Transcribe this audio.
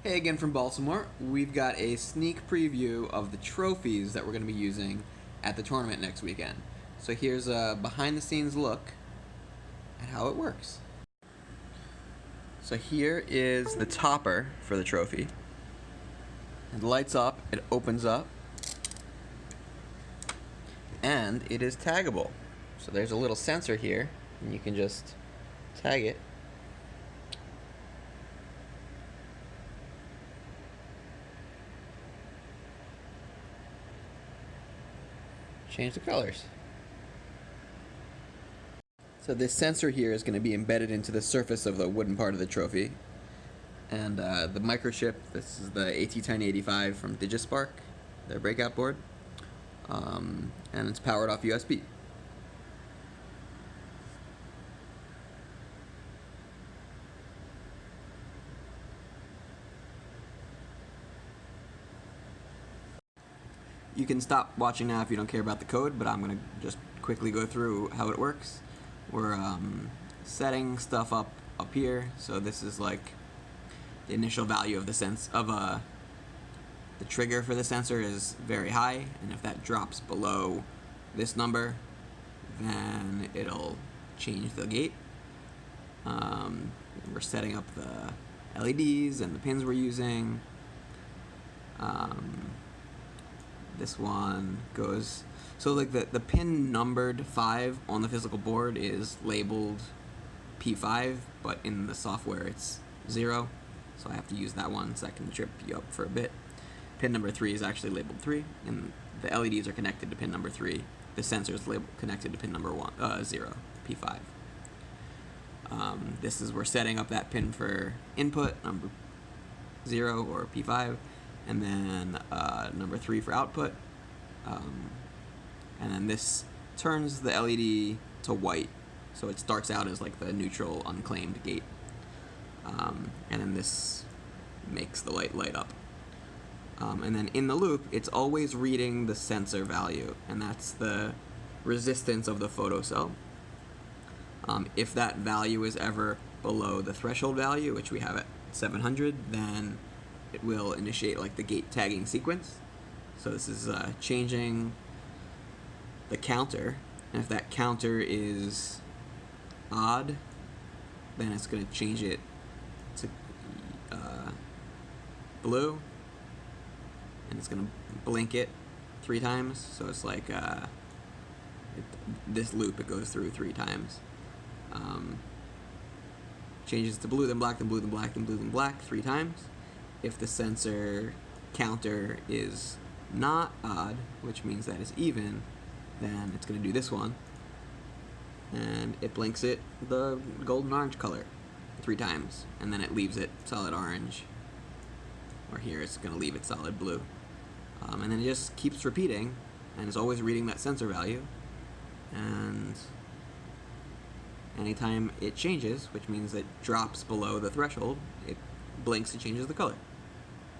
Hey again from Baltimore. We've got a sneak preview of the trophies that we're going to be using at the tournament next weekend. So here's a behind the scenes look at how it works. So here is the topper for the trophy. It lights up, it opens up, and it is taggable. So there's a little sensor here, and you can just tag it. Change the colors. So this sensor here is going to be embedded into the surface of the wooden part of the trophy. And the microchip, this is the AT1085 from Digispark, their breakout board. And it's powered off USB. You can stop watching now if you don't care about the code, but I'm going to just quickly go through how it works. We're setting stuff up here, so this is like the initial value of the the trigger for the sensor is very high, and if that drops below this number, then it'll change the gate. We're setting up the LEDs and the pins we're using. This one goes, so like the pin numbered 5 on the physical board is labeled P5, but in the software it's 0, so I have to use that one so I can trip you up for a bit. Pin number 3 is actually labeled 3, and the LEDs are connected to pin number 3. The sensor is connected to pin number 0, P5. This is, we're setting up that pin for input, number 0 or P5, and then number 3 for output, and then this turns the LED to white, so it starts out as like the neutral unclaimed gate, and then this makes the light up, and then in the loop it's always reading the sensor value, and that's the resistance of the photocell. If that value is ever below the threshold value, which we have at 700, then it will initiate like the gate tagging sequence. So this is changing the counter, and if that counter is odd, then it's going to change it to blue, and it's going to blink it 3 times. So it's like this loop it goes through 3 times. Changes to blue, then black, then blue, then black, then blue, then black 3 times. If the sensor counter is not odd, which means that it's even, then it's going to do this one, and it blinks it the golden orange color 3 times, and then it leaves it solid orange, or here it's going to leave it solid blue, and then it just keeps repeating, and it's always reading that sensor value, and anytime it changes, which means it drops below the threshold, it blinks and changes the color.